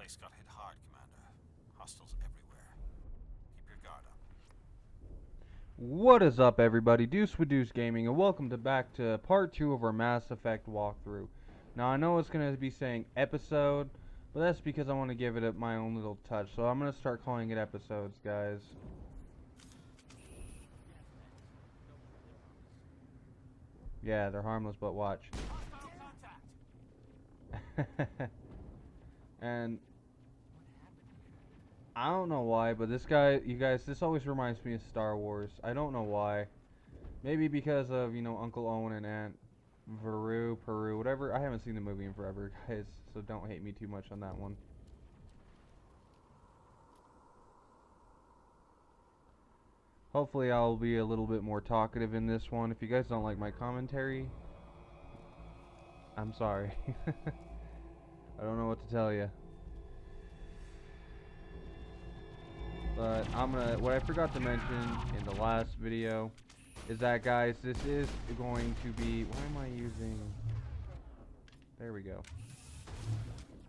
place got hit hard, Commander. Hostiles everywhere. Keep your guard up. What is up, everybody? Deuce with Deuce Gaming, and welcome back to part 2 of our Mass Effect walkthrough. Now, I know it's going to be saying episode, but that's because I want to give it my own little touch. So I'm going to start calling it episodes, guys. Yeah, they're harmless, but watch. And I don't know why, but this guy, you guys, this always reminds me of Star Wars. I don't know why. Maybe because of, Uncle Owen and Aunt Peru, whatever. I haven't seen the movie in forever, guys, so don't hate me too much on that one. Hopefully I'll be a little bit more talkative in this one. If you guys don't like my commentary, I'm sorry. I don't know what to tell you. But what I forgot to mention in the last video is that, guys, this is going to be, what am I using? There we go.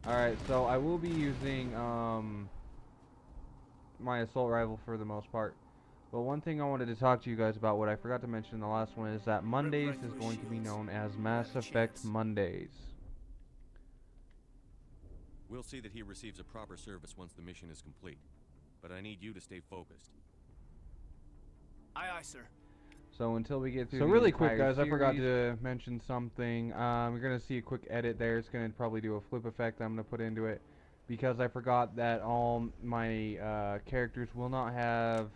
Alright, so I will be using my assault rifle for the most part. But one thing I wanted to talk to you guys about, what I forgot to mention in the last one, is that Mondays is going to be known as Mass Effect Mondays. We'll see that he receives a proper service once the mission is complete. But I need you to stay focused. Aye, aye, sir. So until we get through. So really quick, guys, I forgot to mention something. You're gonna see a quick edit there. It's gonna probably do a flip effect I'm gonna put into it, because I forgot that all my characters will not have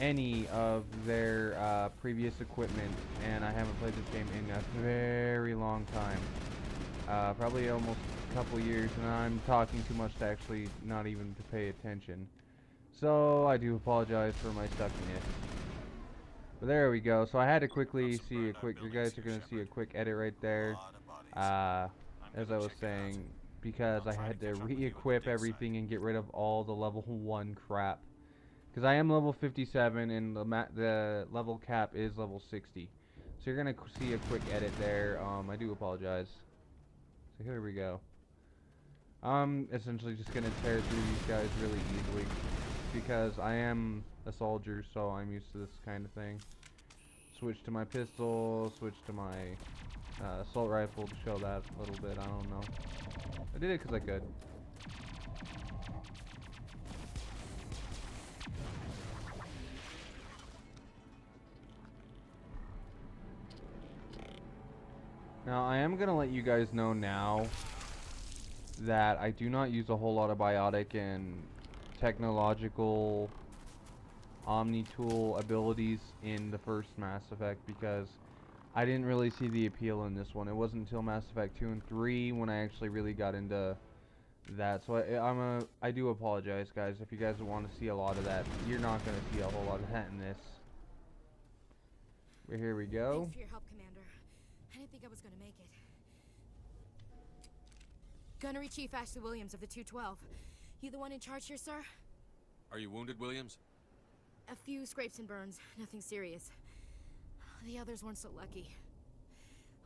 any of their previous equipment, and I haven't played this game in a very long time. Probably almost a couple years, and I'm talking too much to actually not even to pay attention. So I do apologize for my suckiness. But there we go. So I had to quickly see a quick. You guys are gonna see a quick edit right there. As I was saying, because I had to re-equip everything and get rid of all the level 1 crap. Because I am level 57 and the level cap is level 60. So you're gonna see a quick edit there. I do apologize. So here we go. I'm essentially just gonna tear through these guys really easily, because I am a soldier, so I'm used to this kind of thing. Switch to my pistol, switch to my assault rifle to show that a little bit. I don't know. I did it because I could. Now, I am going to let you guys know now that I do not use a whole lot of biotic and technological omni-tool abilities in the first Mass Effect, because I didn't really see the appeal in this one. It wasn't until Mass Effect 2 and 3 when I actually really got into that. So I do apologize, guys. If you guys want to see a lot of that, you're not going to see a whole lot of that in this. But here we go. Thanks for your help, Commander. I didn't think I was going to make it. Gunnery Chief Ashley Williams of the 212. You the one in charge here, sir? Are you wounded, Williams? A few scrapes and burns, nothing serious. The others weren't so lucky.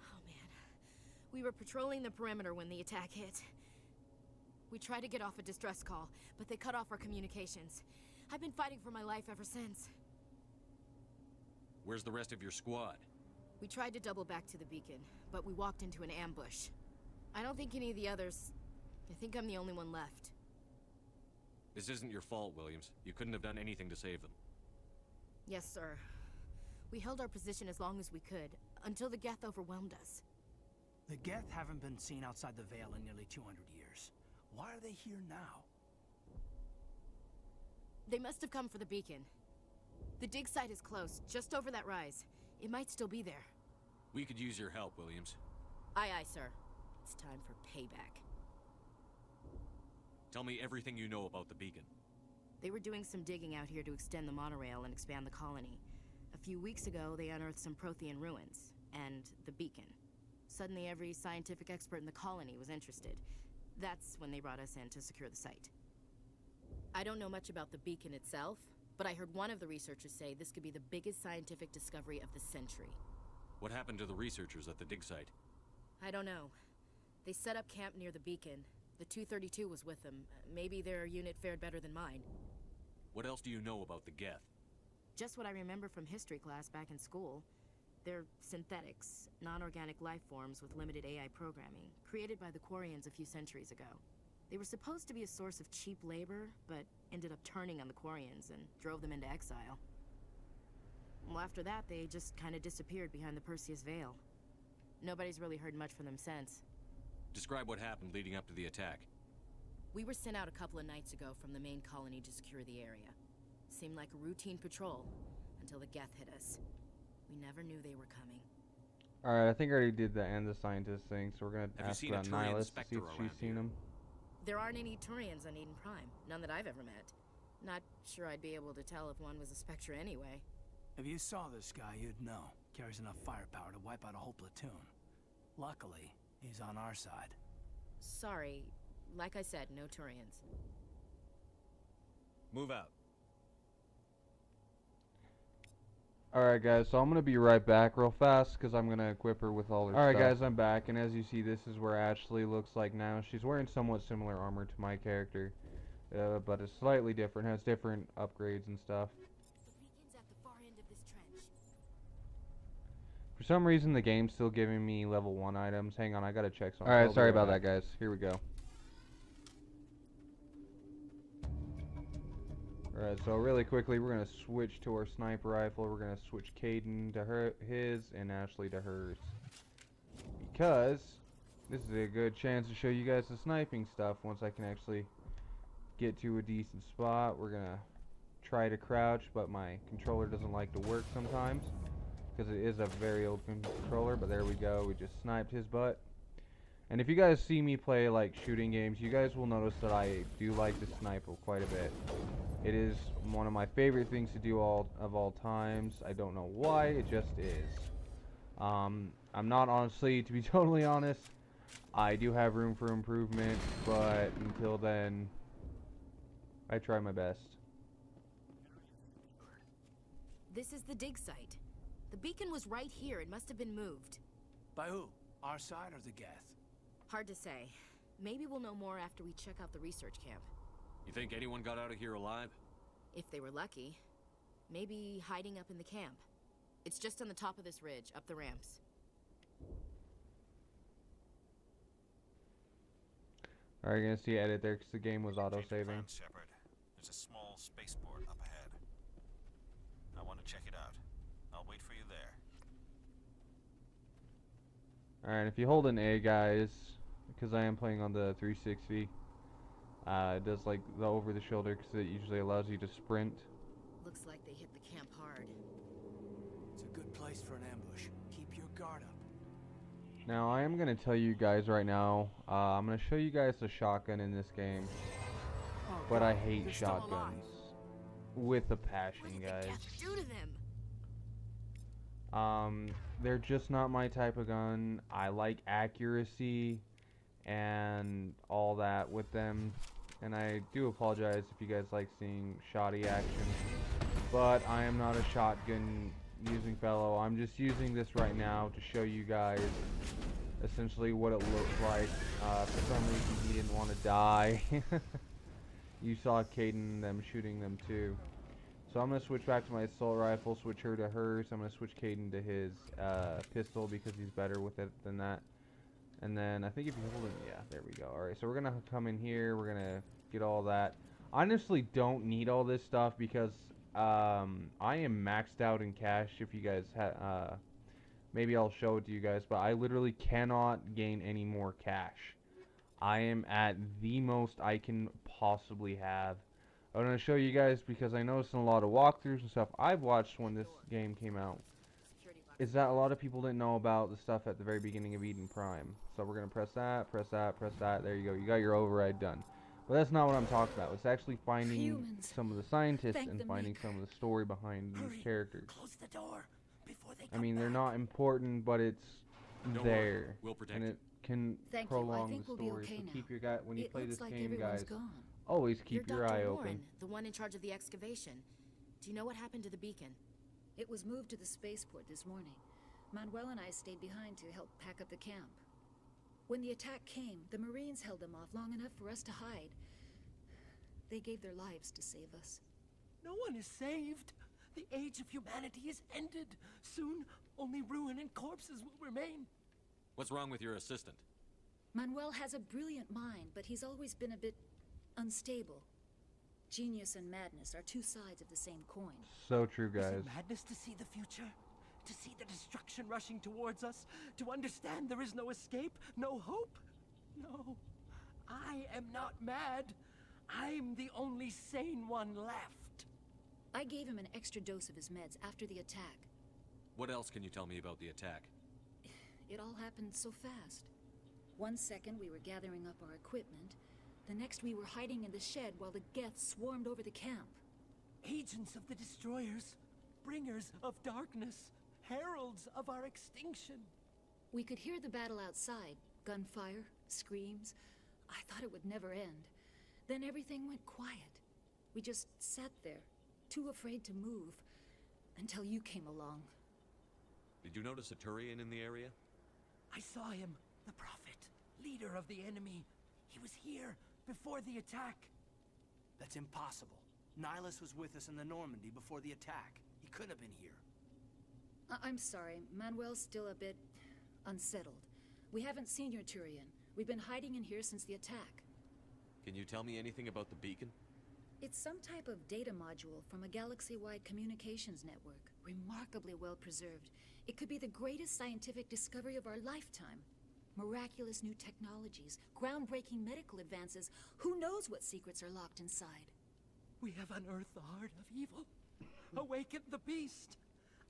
Oh man. We were patrolling the perimeter when the attack hit. We tried to get off a distress call, but they cut off our communications. I've been fighting for my life ever since. Where's the rest of your squad? We tried to double back to the beacon, but we walked into an ambush. I don't think any of the others... I think I'm the only one left. This isn't your fault, Williams. You couldn't have done anything to save them. Yes, sir. We held our position as long as we could, until the Geth overwhelmed us. The Geth haven't been seen outside the Veil in nearly 200 years. Why are they here now? They must have come for the beacon. The dig site is close, just over that rise. It might still be there. We could use your help, Williams. Aye, aye, sir. It's time for payback. Tell me everything you know about the beacon. They were doing some digging out here to extend the monorail and expand the colony. A few weeks ago, they unearthed some Prothean ruins, and the beacon. Suddenly, every scientific expert in the colony was interested. That's when they brought us in to secure the site. I don't know much about the beacon itself, but I heard one of the researchers say this could be the biggest scientific discovery of the century. What happened to the researchers at the dig site? I don't know. They set up camp near the beacon, The 232 was with them. Maybe their unit fared better than mine. What else do you know about the Geth? Just what I remember from history class back in school. They're synthetics, non-organic life forms with limited AI programming, created by the Quarians a few centuries ago. They were supposed to be a source of cheap labor, but ended up turning on the Quarians and drove them into exile. Well, after that, they just kind of disappeared behind the Perseus Veil. Nobody's really heard much from them since. Describe what happened leading up to the attack. We were sent out a couple of nights ago from the main colony to secure the area. Seemed like a routine patrol, until the Geth hit us. We never knew they were coming. Alright, I think I already did the and the scientist thing, so we're gonna ask about Turian Nihilus to see Spectre if she's around seen here? him. There aren't any Turians on Eden Prime. None that I've ever met. Not sure I'd be able to tell if one was a Spectre anyway. If you saw this guy, you'd know. Carries enough firepower to wipe out a whole platoon. Luckily, he's on our side. Sorry. Like I said, no Turians. Move out. Alright guys, so I'm gonna be right back real fast, because I'm gonna equip her with all her stuff. Alright guys, I'm back, and as you see, this is where Ashley looks like now. She's wearing somewhat similar armor to my character, but it's slightly different, has different upgrades and stuff. The beacon's at the far end of this trench. For some reason, the game's still giving me level 1 items. Hang on, I gotta check something. Alright, sorry about that, guys. Here we go. Alright, so really quickly, we're gonna switch to our sniper rifle. We're gonna switch Caden to his and Ashley to hers. Because this is a good chance to show you guys the sniping stuff once I can actually get to a decent spot. We're gonna try to crouch, but my controller doesn't like to work sometimes, because it is a very old controller. But there we go, we just sniped his butt. And if you guys see me play like shooting games, you guys will notice that I do like to snipe quite a bit. It is one of my favorite things to do of all times. I don't know why, it just is. I'm not, honestly, to be totally honest, I do have room for improvement, but until then, I try my best. This is the dig site. The beacon was right here. It must have been moved. By who? Our side or the Geth? Hard to say. Maybe we'll know more after we check out the research camp. You think anyone got out of here alive? If they were lucky. Maybe hiding up in the camp. It's just on the top of this ridge, up the ramps. Alright, you're gonna see edit there because the game was auto-saving. Shepard. There's a small spaceport up ahead. I want to check it out. I'll wait for you there. Alright, if you hold an A, guys, because I am playing on the 360, it does like the over the shoulder because it usually allows you to sprint. Looks like they hit the camp hard. It's a good place for an ambush. Keep your guard up. Now, I am going to tell you guys right now, I'm going to show you guys the shotgun in this game, but I hate shotguns. With a passion, What did guys. the Geth do to them? They're just not my type of gun. I like accuracy and all that with them, and I do apologize if you guys like seeing shoddy action, but I am not a shotgun using fellow. I'm just using this right now to show you guys essentially what it looks like. For some reason he didn't want to die. You saw Caden them shooting them too. So I'm going to switch back to my assault rifle, switch her to hers. I'm going to switch Caden to his pistol because he's better with it than that. And then I think if you hold it, yeah, there we go. Alright, so we're going to come in here. We're going to get all that. I honestly don't need all this stuff because I am maxed out in cash. If you guys maybe I'll show it to you guys, but I literally cannot gain any more cash. I am at the most I can possibly have. I'm going to show you guys because I noticed in a lot of walkthroughs and stuff I've watched when this game came out, is that a lot of people didn't know about the stuff at the very beginning of Eden Prime. So we're going to press that, press that, press that. There you go. You got your override done. But that's not what I'm talking about. It's actually finding some of the scientists and finding some of the story behind these characters. Close the door before they I come mean, they're back. not important, but it's Don't there. worry, we'll protect And you. it can Thank you. I prolong think the we'll be story. okay So now. keep your guy when you It play looks this like game, everyone's guys. gone. Always keep You're your Dr. eye Warren, open. the one in charge of the excavation. Do you know what happened to the beacon? It was moved to the spaceport this morning. Manuel and I stayed behind to help pack up the camp. When the attack came, the Marines held them off long enough for us to hide. They gave their lives to save us. No one is saved. The age of humanity is ended. Soon, only ruin and corpses will remain. What's wrong with your assistant? Manuel has a brilliant mind, but he's always been a bit unstable. Genius and madness are two sides of the same coin. So true, Is guys. it madness to see the future? To see the destruction rushing towards us? To understand there is no escape? No hope? No. I am not mad. I'm the only sane one left. I gave him an extra dose of his meds after the attack. What else can you tell me about the attack? It all happened so fast. 1 second we were gathering up our equipment. The next we were hiding in the shed while the Geth swarmed over the camp. Agents of the destroyers. Bringers of darkness. Heralds of our extinction. We could hear the battle outside. Gunfire, screams. I thought it would never end. Then everything went quiet. We just sat there, too afraid to move, until you came along. Did you notice a Turian in the area? I saw him, the Prophet, leader of the enemy. He was here before the attack. That's impossible. Nihilus was with us in the Normandy before the attack. He couldn't have been here. I'm sorry, Manuel's still a bit unsettled. We haven't seen your Turian. We've been hiding in here since the attack. Can you tell me anything about the beacon? It's some type of data module from a galaxy-wide communications network. Remarkably well preserved. It could be the greatest scientific discovery of our lifetime. Miraculous new technologies, groundbreaking medical advances. Who knows what secrets are locked inside? We have unearthed the heart of evil, awakened the beast,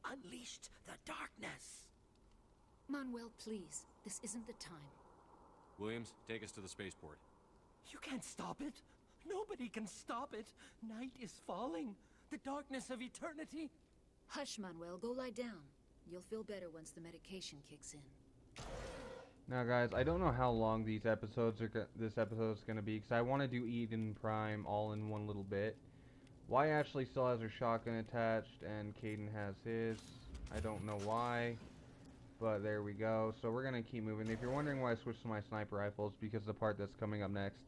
unleashed the darkness. Manuel, please. This isn't the time. Williams, take us to the spaceport. You can't stop it. Nobody can stop it. Night is falling. The darkness of eternity. Hush, Manuel. Go lie down. You'll feel better once the medication kicks in. Now, guys, I don't know how long these episodes are. This episode's gonna be, because I want to do Eden Prime all in one little bit. Why Ashley still has her shotgun attached, and Caden has his. I don't know why, but there we go. So we're gonna keep moving. If you're wondering why I switched to my sniper rifles, because the part that's coming up next.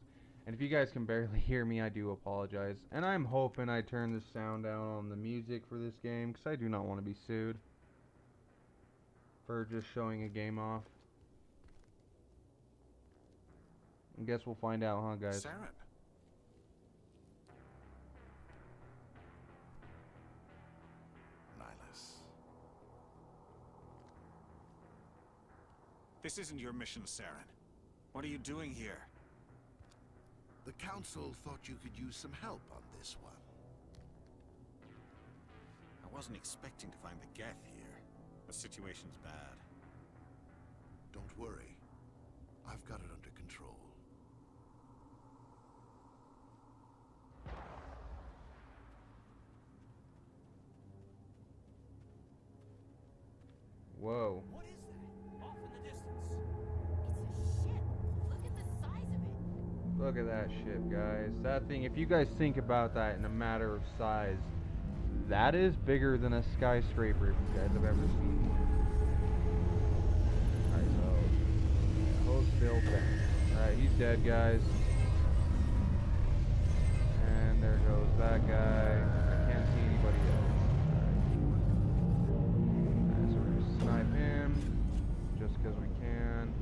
And if you guys can barely hear me, I do apologize. And I'm hoping I turn the sound down on the music for this game, because I do not want to be sued for just showing a game off. I guess we'll find out, huh, guys? Saren. Nihilus. This isn't your mission, Saren. What are you doing here? The Council thought you could use some help on this one. I wasn't expecting to find the Geth here. The situation's bad. Don't worry. I've got it under control. Whoa. What is that? Off in the distance. It's a ship. Look at the size of it. Look at that ship, guys. That thing, if you guys think about that in a matter of size, that is bigger than a skyscraper if you guys have ever seen one. Alright, so hold still down. Alright, he's dead, guys. And there goes that guy. I can't see anybody else. Alright, so we're gonna snipe him just because we can.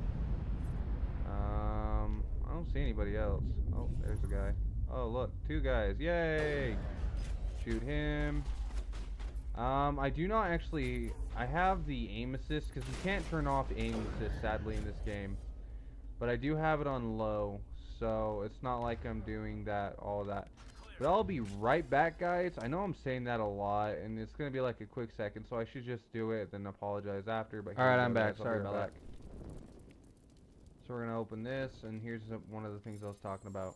I don't see anybody else. Oh, there's a guy. Oh, look, 2 guys. Yay! Shoot him. I do not actually. I have the aim assist because you can't turn off aim assist sadly in this game, but I do have it on low, so it's not like I'm doing that all that. But I'll be right back, guys. I know I'm saying that a lot, and it's gonna be like a quick second, so I should just do it then apologize after. But alright, I'm back. Sorry about that. So we're gonna open this, and here's one of the things I was talking about.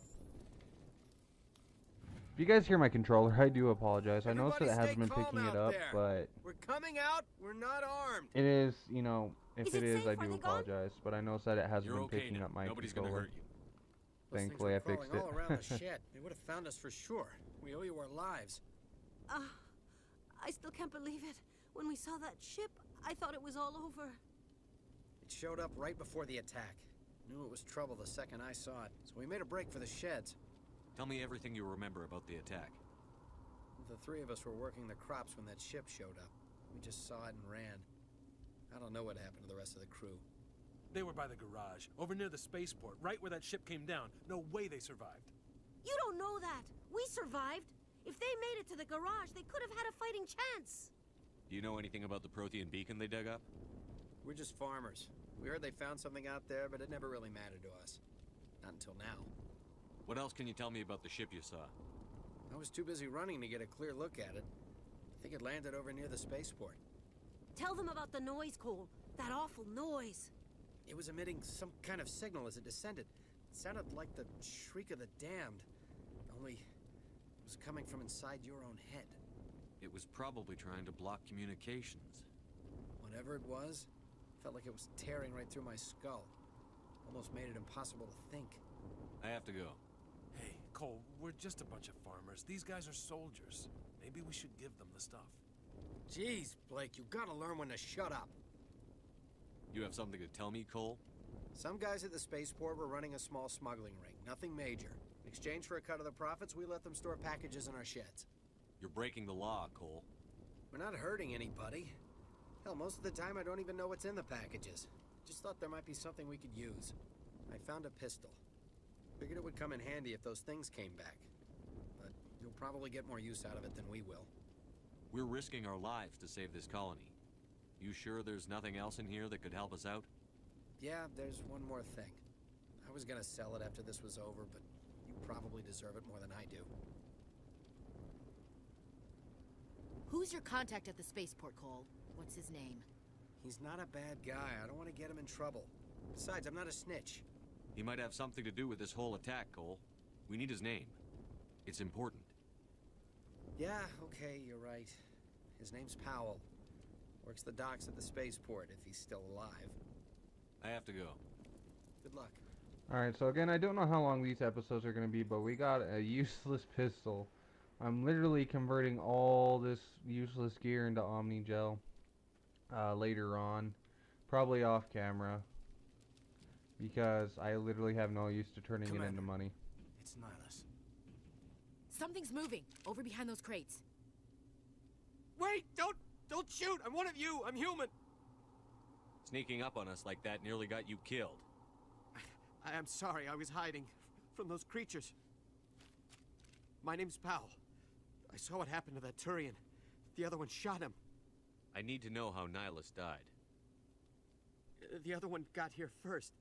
If you guys hear my controller, I do apologize. I noticed that it hasn't been picking it up, but We're coming out. We're not armed. it is, you know, if Is it it is, safe? I Are do they gone? apologize. But I noticed that it hasn't You're been okay picking now. up my Nobody's gonna controller. hurt you. Thankfully, I fixed it. all around the shed. They would have found us for sure. We owe you our lives. I still can't believe it. When we saw that ship, I thought it was all over. It showed up right before the attack. Knew it was trouble the second I saw it, so we made a break for the sheds. Tell me everything you remember about the attack. The three of us were working the crops when that ship showed up. We just saw it and ran. I don't know what happened to the rest of the crew. They were by the garage, over near the spaceport, right where that ship came down. No way they survived. You don't know that. We survived. If they made it to the garage, they could have had a fighting chance. Do you know anything about the Prothean beacon they dug up? We're just farmers. We heard they found something out there, but it never really mattered to us. Not until now. What else can you tell me about the ship you saw? I was too busy running to get a clear look at it. I think it landed over near the spaceport. Tell them about the noise, Cole. That awful noise. It was emitting some kind of signal as it descended. It sounded like the shriek of the damned. Only it was coming from inside your own head. It was probably trying to block communications. Whatever it was, felt like it was tearing right through my skull. Almost made it impossible to think. I have to go. Hey, Cole, we're just a bunch of farmers. These guys are soldiers. Maybe we should give them the stuff. Jeez, Blake, you gotta learn when to shut up. You have something to tell me, Cole? Some guys at the spaceport were running a small smuggling ring. Nothing major. In exchange for a cut of the profits, we let them store packages in our sheds. You're breaking the law, Cole. We're not hurting anybody. Hell, most of the time I don't even know what's in the packages. Just thought there might be something we could use. I found a pistol. Figured it would come in handy if those things came back. But you'll probably get more use out of it than we will. We're risking our lives to save this colony. You sure there's nothing else in here that could help us out? Yeah, there's one more thing. I was gonna sell it after this was over, but you probably deserve it more than I do. Who's your contact at the spaceport, Cole? What's his name? He's not a bad guy. I don't want to get him in trouble. Besides, I'm not a snitch. He might have something to do with this whole attack, Cole. We need his name. It's important. Yeah, okay, you're right. His name's Powell. Works the docks at the spaceport, if he's still alive. I have to go. Good luck. Alright, so again, I don't know how long these episodes are going to be, but we got a useless pistol. I'm literally converting all this useless gear into Omni Gel later on. Probably off camera. Because I literally have no use to turning it into money. It's Nihilus. Something's moving over behind those crates. Wait! Don't shoot! I'm one of you! I'm human! Sneaking up on us like that nearly got you killed. I'm sorry, I was hiding from those creatures. My name's Powell. I saw what happened to that Turian. The other one shot him. I need to know how Nihilus died. The other one got here first.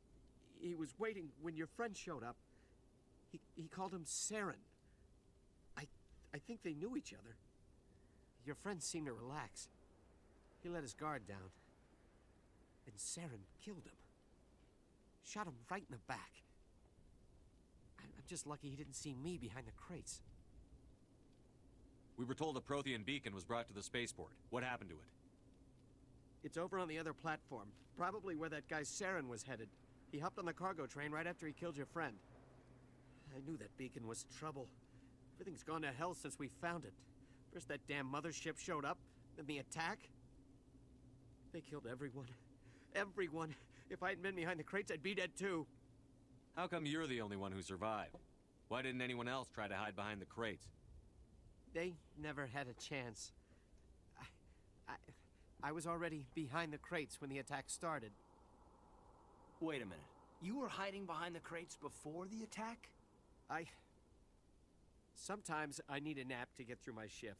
He was waiting when your friend showed up. He called him Saren. I think they knew each other. Your friend seemed to relax. He let his guard down. And Saren killed him. Shot him right in the back. I'm just lucky he didn't see me behind the crates. We were told a Prothean beacon was brought to the spaceport. What happened to it? It's over on the other platform. Probably where that guy Saren was headed. He hopped on the cargo train right after he killed your friend. I knew that beacon was trouble. Everything's gone to hell since we found it. First that damn mothership showed up, then the attack. They killed everyone. Everyone. If I hadn't been behind the crates, I'd be dead too. How come you're the only one who survived? Why didn't anyone else try to hide behind the crates? They never had a chance. I was already behind the crates when the attack started. Wait a minute. You were hiding behind the crates before the attack? Sometimes I need a nap to get through my shift.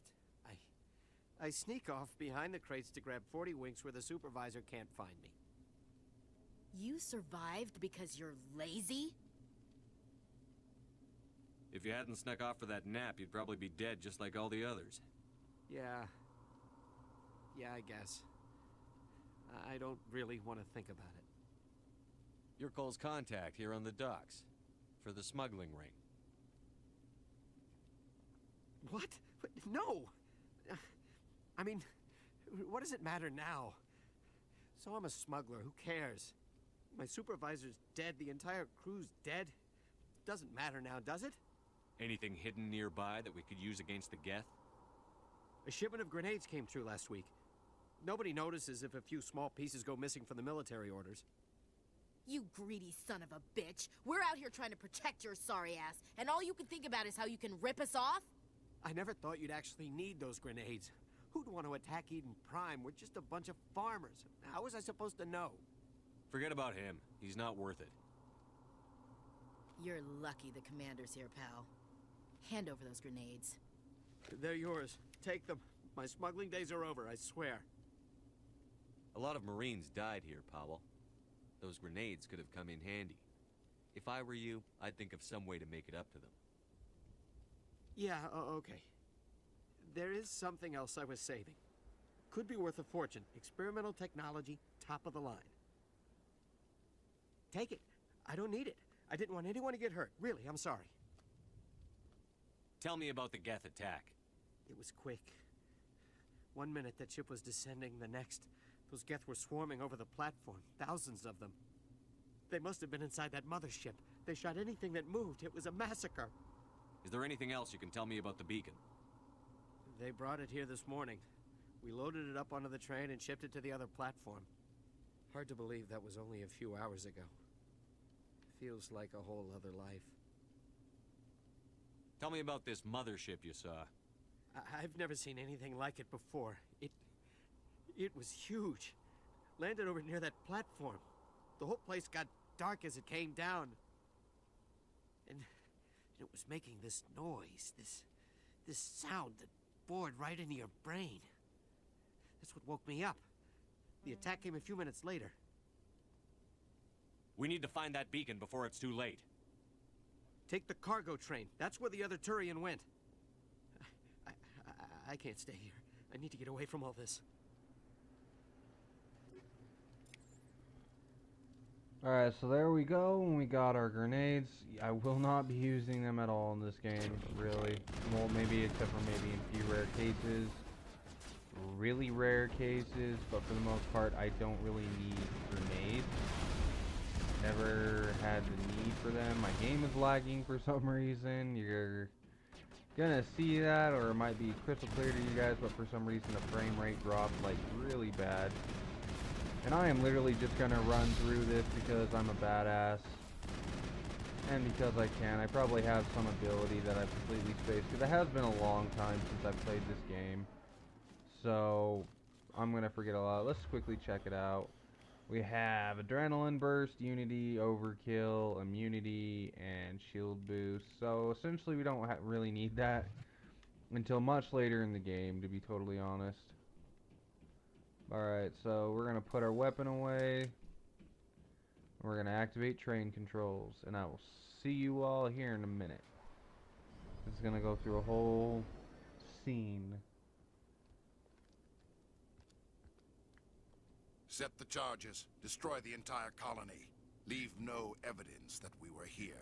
I sneak off behind the crates to grab 40 winks where the supervisor can't find me. You survived because you're lazy? If you hadn't snuck off for that nap, you'd probably be dead just like all the others. Yeah, I guess. I don't really want to think about it. You're Cole's contact here on the docks. For the smuggling ring. What? No! I mean, what does it matter now? So I'm a smuggler, who cares? My supervisor's dead, the entire crew's dead. Doesn't matter now, does it? Anything hidden nearby that we could use against the Geth? A shipment of grenades came through last week. Nobody notices if a few small pieces go missing from the military orders. You greedy son of a bitch. We're out here trying to protect your sorry ass, and all you can think about is how you can rip us off? I never thought you'd actually need those grenades. Who'd want to attack Eden Prime? We're just a bunch of farmers. How was I supposed to know? Forget about him. He's not worth it. You're lucky the commander's here, pal. Hand over those grenades. They're yours. Take them. My smuggling days are over, I swear. A lot of Marines died here, Powell. Those grenades could have come in handy. If I were you, I'd think of some way to make it up to them. Yeah, okay. There is something else I was saving. Could be worth a fortune. Experimental technology, top of the line. Take it. I don't need it. I didn't want anyone to get hurt. Really, I'm sorry. Tell me about the Geth attack. It was quick. 1 minute that ship was descending, the next, those Geth were swarming over the platform. Thousands of them. They must have been inside that mothership. They shot anything that moved. It was a massacre. Is there anything else you can tell me about the beacon? They brought it here this morning. We loaded it up onto the train and shipped it to the other platform. Hard to believe that was only a few hours ago. Feels like a whole other life. Tell me about this mothership you saw. I've never seen anything like it before. It was huge. Landed over near that platform. The whole place got dark as it came down. And it was making this noise, this sound that bored right into your brain. That's what woke me up. The attack came a few minutes later. We need to find that beacon before it's too late. Take the cargo train. That's where the other Turian went. I can't stay here. I need to get away from all this. Alright, so there we go. We got our grenades. I will not be using them at all in this game, really. Well, maybe except for maybe in a few rare cases. Really rare cases, but for the most part, I don't really need grenades. Never had the need for them. My game is lagging for some reason. You're gonna see that, or it might be crystal clear to you guys, but for some reason the frame rate dropped like really bad. And I am literally just gonna run through this because I'm a badass. And because I can. I probably have some ability that I've completely spaced, because it has been a long time since I've played this game. So I'm gonna forget a lot. Let's quickly check it out. We have Adrenaline Burst, Unity, Overkill, Immunity, and Shield Boost. So essentially we don't really need that until much later in the game, to be totally honest. Alright, so we're going to put our weapon away. We're going to activate train controls. And I will see you all here in a minute. This is going to go through a whole scene. Set the charges. Destroy the entire colony. Leave no evidence that we were here.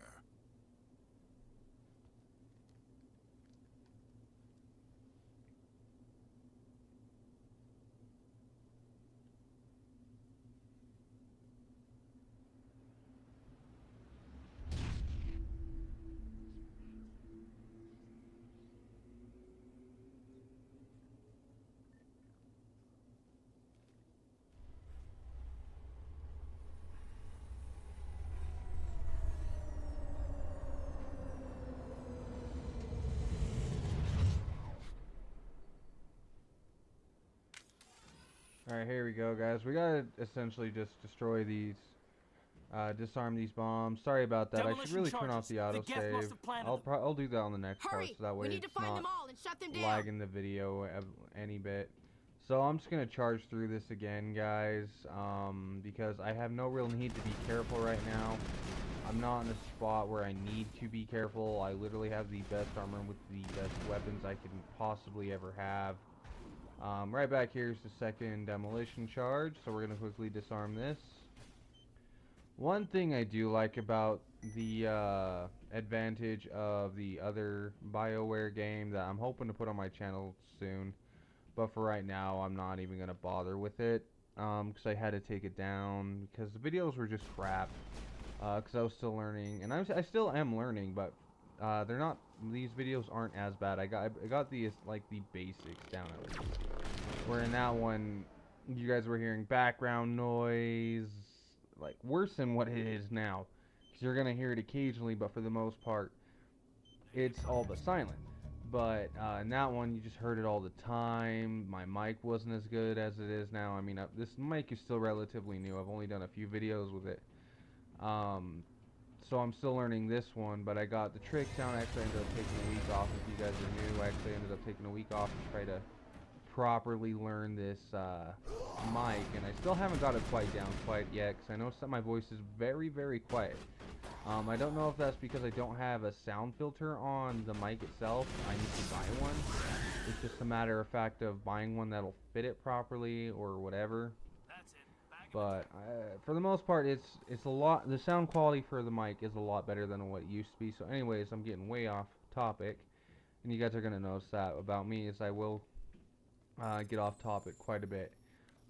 Alright, here we go, guys. We gotta essentially just destroy these, disarm these bombs. Sorry about that. I should really turn off the autosave. I'll do that on the next part, so that way it's not lagging the video any bit. So I'm just gonna charge through this again, guys, because I have no real need to be careful right now. I'm not in a spot where I need to be careful. I literally have the best armor with the best weapons I can possibly ever have. Right back here is the second demolition charge, so we're going to quickly disarm this. One thing I do like about the advantage of the other BioWare game that I'm hoping to put on my channel soon, but for right now I'm not even going to bother with it, because I had to take it down because the videos were just crap, because I was still learning, and I still am learning, but they're not, these videos aren't as bad. I got the like the basics down at least. Where in that one, you guys were hearing background noise, like worse than what it is now. Because you're gonna hear it occasionally, but for the most part, it's all but silent. But in that one, you just heard it all the time. My mic wasn't as good as it is now. I mean, this mic is still relatively new. I've only done a few videos with it. So I'm still learning this one, but I got the trick down. Actually, I ended up taking a week off. If you guys are new, I actually ended up taking a week off to try to properly learn this mic, and I still haven't got it quite down quite yet, because I noticed that my voice is very, very quiet. I don't know if that's because I don't have a sound filter on the mic itself. I need to buy one. It's just a matter of fact of buying one that'll fit it properly or whatever. But for the most part, it's a lot. The sound quality for the mic is a lot better than what it used to be. So, anyways, I'm getting way off topic, and you guys are gonna notice that about me, is I will get off topic quite a bit.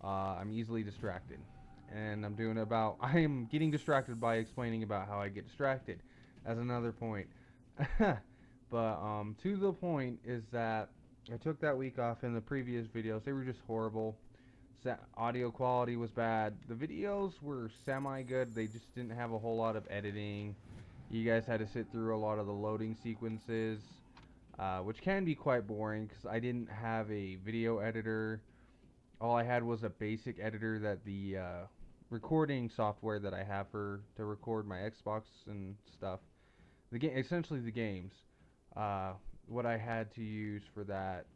I'm easily distracted, and I am getting distracted by explaining about how I get distracted. As another point, but to the point is that I took that week off. In the previous videos, they were just horrible. Audio quality was bad. The videos were semi-good. They just didn't have a whole lot of editing. You guys had to sit through a lot of the loading sequences, which can be quite boring because I didn't have a video editor. All I had was a basic editor that the recording software that I have to record my Xbox and stuff. Essentially the games. What I had to use for that,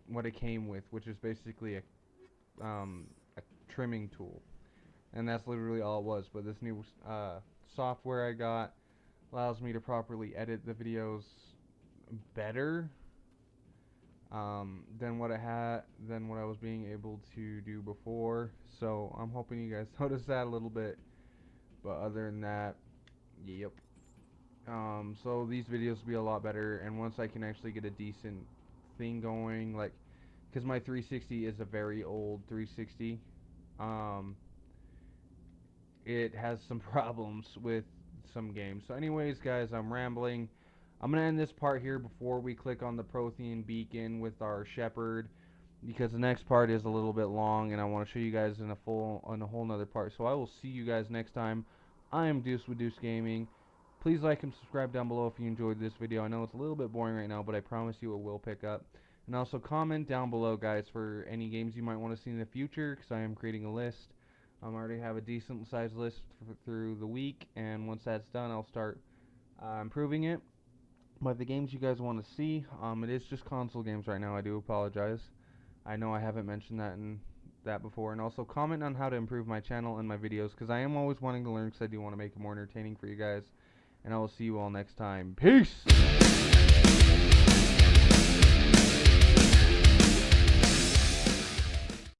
what it came with, which is basically a trimming tool, and that's literally all it was. But this new software I got allows me to properly edit the videos better than what I was being able to do before. So I'm hoping you guys notice that a little bit. But other than that, yep. So these videos will be a lot better, and once I can actually get a decent thing going, like, because my 360 is a very old 360. It has some problems with some games. So anyways, guys, I'm rambling. I'm going to end this part here before we click on the Prothean beacon with our shepherd, because the next part is a little bit long, and I want to show you guys in a whole nother part. So I will see you guys next time. I am Deuce with Deuce Gaming. Please like and subscribe down below if you enjoyed this video. I know it's a little bit boring right now, but I promise you it will pick up. And also comment down below, guys, for any games you might want to see in the future, because I am creating a list. I already have a decent sized list through the week, and once that's done, I'll start improving it. But the games you guys want to see, it is just console games right now. I do apologize. I know I haven't mentioned that before. And also comment on how to improve my channel and my videos, because I am always wanting to learn, because I do want to make it more entertaining for you guys. And I will see you all next time. Peace!